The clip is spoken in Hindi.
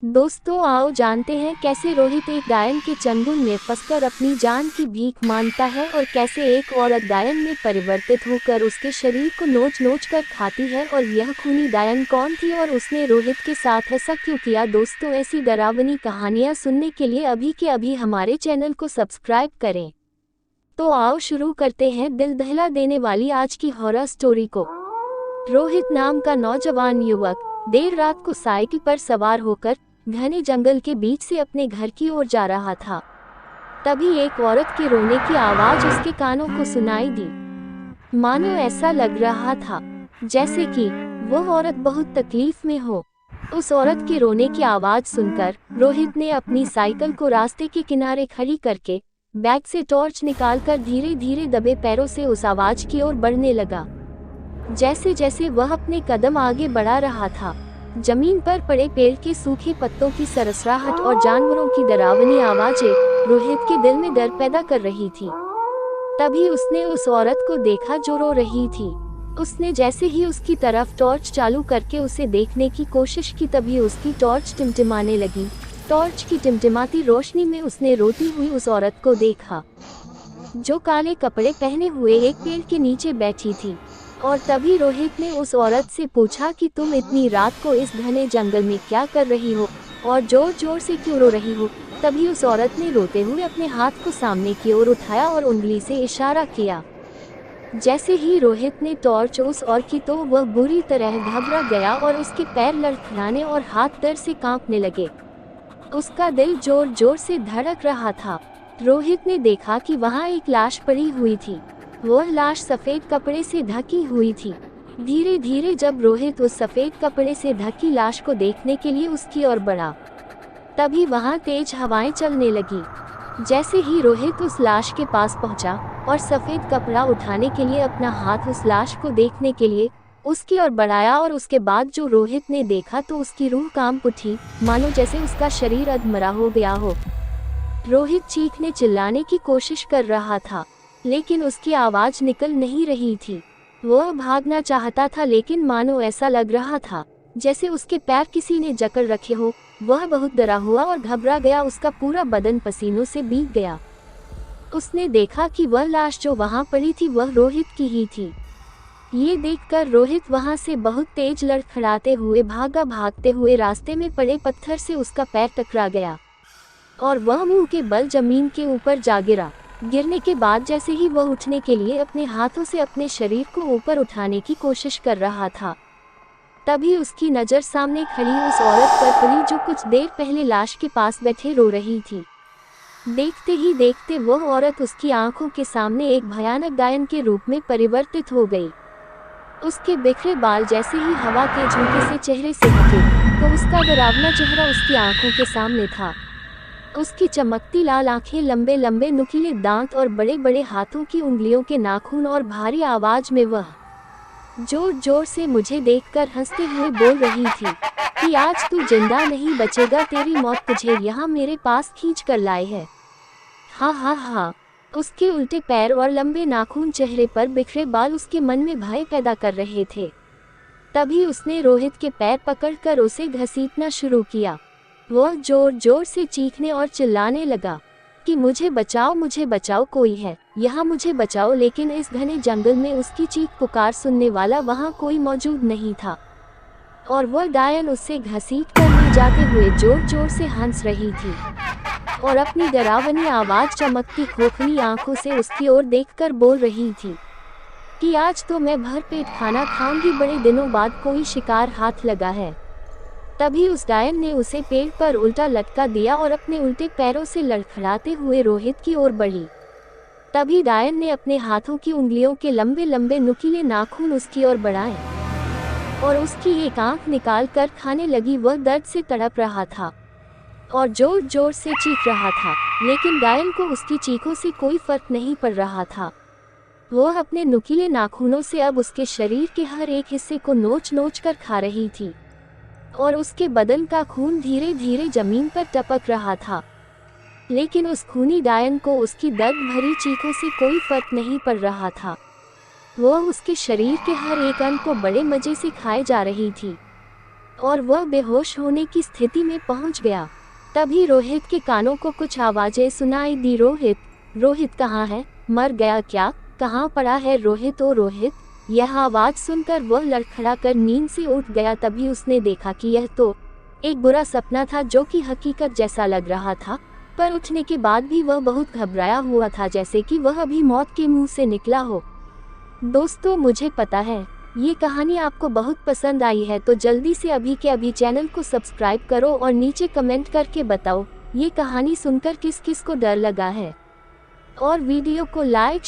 दोस्तों आओ जानते हैं कैसे रोहित एक डायन के चंगुल में फंसकर अपनी जान की भीख मांगता है और कैसे एक औरत डायन में परिवर्तित होकर उसके शरीर को नोच नोच कर खाती है और यह खूनी डायन कौन थी और उसने रोहित के साथ ऐसा क्यों किया। दोस्तों ऐसी डरावनी कहानियां सुनने के लिए अभी के अभी हमारे चैनल को सब्सक्राइब करें। तो आओ शुरू करते हैं दिल दहला देने वाली आज की हॉरर स्टोरी को। रोहित नाम का नौजवान युवक देर रात को साइकिल पर सवार होकर घने जंगल के बीच से अपने घर की ओर जा रहा था। तभी एक औरत के रोने की आवाज उसके कानों को सुनाई दी। मानो ऐसा लग रहा था जैसे कि वह औरत बहुत तकलीफ में हो। उस औरत के रोने की आवाज सुनकर रोहित ने अपनी साइकिल को रास्ते के किनारे खड़ी करके बैग से टॉर्च निकालकर धीरे धीरे दबे पैरों से उस आवाज की ओर बढ़ने लगा। जैसे जैसे वह अपने कदम आगे बढ़ा रहा था, जमीन पर पड़े पेड़ के सूखे पत्तों की सरसराहट और जानवरों की डरावनी आवाजें रोहित के दिल में डर पैदा कर रही थी। तभी उसने उस औरत को देखा जो रो रही थी। उसने जैसे ही उसकी तरफ टॉर्च चालू करके उसे देखने की कोशिश की, तभी उसकी टॉर्च टिमटिमाने लगी। टॉर्च की टिमटिमाती रोशनी में उसने रोती हुई उस औरत को देखा जो काले कपड़े पहने हुए एक पेड़ के नीचे बैठी थी। और तभी रोहित ने उस औरत से पूछा कि तुम इतनी रात को इस घने जंगल में क्या कर रही हो और जोर जोर से क्यों रो रही हो। तभी उस औरत ने रोते हुए अपने हाथ को सामने की ओर उठाया और उंगली से इशारा किया। जैसे ही रोहित ने टॉर्च उस ओर की तो वह बुरी तरह घबरा गया और उसके पैर लड़खड़ाने और हाथ डर से कांपने लगे। उसका दिल जोर जोर से धड़क रहा था। रोहित ने देखा कि वहाँ एक लाश पड़ी हुई थी। वह लाश सफेद कपड़े से ढकी हुई थी। धीरे धीरे जब रोहित उस सफेद कपड़े से ढकी लाश को देखने के लिए उसकी ओर बढ़ा, तभी वहां तेज हवाएं चलने लगी। जैसे ही रोहित उस लाश के पास पहुंचा और सफेद कपड़ा उठाने के लिए अपना हाथ उस लाश को देखने के लिए उसकी ओर बढ़ाया और उसके बाद जो रोहित ने देखा तो उसकी रूह कांप उठी, मानो जैसे उसका शरीर अधमरा हो गया हो। रोहित चीखने चिल्लाने की कोशिश कर रहा था, लेकिन उसकी आवाज निकल नहीं रही थी। वह भागना चाहता था, लेकिन मानो ऐसा लग रहा था जैसे उसके पैर किसी ने जकड़ रखे हो। वह बहुत डरा हुआ और घबरा गया। उसका पूरा बदन पसीनों से भीग गया। उसने देखा कि वह लाश जो वहां पड़ी थी वह रोहित की ही थी। ये देखकर रोहित वहां से बहुत तेज लड़खड़ाते हुए भागा। भागते हुए रास्ते में पड़े पत्थर से उसका पैर टकरा गया और वह मुंह के बल जमीन के ऊपर जा गिरा। गिरने के बाद जैसे ही वह उठने के लिए अपने हाथों से अपने शरीर को ऊपर उठाने की कोशिश कर रहा था, तभी उसकी नज़र सामने खड़ी उस औरत पर पड़ी जो कुछ देर पहले लाश के पास बैठे रो रही थी। देखते ही देखते वह औरत उसकी आंखों के सामने एक भयानक डायन के रूप में परिवर्तित हो गई। उसके बिखरे बाल जैसे ही हवा के झोंके से चेहरे से हटे तो उसका डरावना चेहरा उसकी आंखों के सामने था। उसकी चमकती लाल आंखें, लंबे लंबे नुकीले दांत और बड़े बड़े हाथों की उंगलियों के नाखून और भारी आवाज में वह जोर जोर से मुझे देखकर हंसते हुए बोल रही थी कि आज तू जिंदा नहीं बचेगा, तेरी मौत तुझे यहाँ मेरे पास खींच कर लाए है। हाँ हाँ हाँ। उसके उल्टे पैर और लंबे नाखून, चेहरे पर बिखरे बाल उसके मन में भय पैदा कर रहे थे। तभी उसने रोहित के पैर पकड़कर उसे घसीटना शुरू किया। वह जोर जोर से चीखने और चिल्लाने लगा कि मुझे बचाओ, कोई है यहाँ, मुझे बचाओ। लेकिन इस घने जंगल में उसकी चीख पुकार सुनने वाला वहाँ कोई मौजूद नहीं था और वह डायन उससे घसीट कर ले जाते हुए जोर जोर से हंस रही थी और अपनी डरावनी आवाज, चमकती खोखली आंखों से उसकी ओर देखकर बोल रही थी कि आज तो मैं भरपेट खाना खाऊंगी, बड़े दिनों बाद कोई शिकार हाथ लगा है। तभी उस डायन ने उसे पेड़ पर उल्टा लटका दिया और अपने उल्टे पैरों से लड़खड़ाते हुए रोहित की ओर बढ़ी। तभी डायन ने अपने हाथों की उंगलियों के लंबे लंबे नुकीले नाखून उसकी ओर बढ़ाए और उसकी एक आंख निकाल कर खाने लगी। वह दर्द से तड़प रहा था और जोर जोर से चीख रहा था, लेकिन डायन को उसकी चीखों से कोई फर्क नहीं पड़ रहा था। वह अपने नुकीले नाखूनों से अब उसके शरीर के हर एक हिस्से को नोच नोच कर खा रही थी और उसके बदन का खून धीरे धीरे जमीन पर टपक रहा था। लेकिन उस खूनी डायन को उसकी दर्द भरी चीखों से कोई फर्क नहीं पड़ रहा था। वह उसके शरीर के हर एक अंग को बड़े मजे से खाए जा रही थी। और वह बेहोश होने की स्थिति में पहुंच गया। तभी रोहित के कानों को कुछ आवाजें सुनाई दी। रोहित, रोहित कहाँ है? मर गया क्या? कहाँ पड़ा है रोहित? ओ रोहित! यह आवाज़ सुनकर वह लड़खड़ा कर नींद से उठ गया। तभी उसने देखा कि यह तो एक बुरा सपना था जो कि हकीकत जैसा लग रहा था, पर उठने के बाद भी वह बहुत घबराया हुआ था, जैसे कि वह अभी मौत के मुंह से निकला हो। दोस्तों, मुझे पता है ये कहानी आपको बहुत पसंद आई है, तो जल्दी से अभी के अभी चैनल को सब्सक्राइब करो और नीचे कमेंट करके बताओ ये कहानी सुनकर किस किस को डर लगा है, और वीडियो को लाइक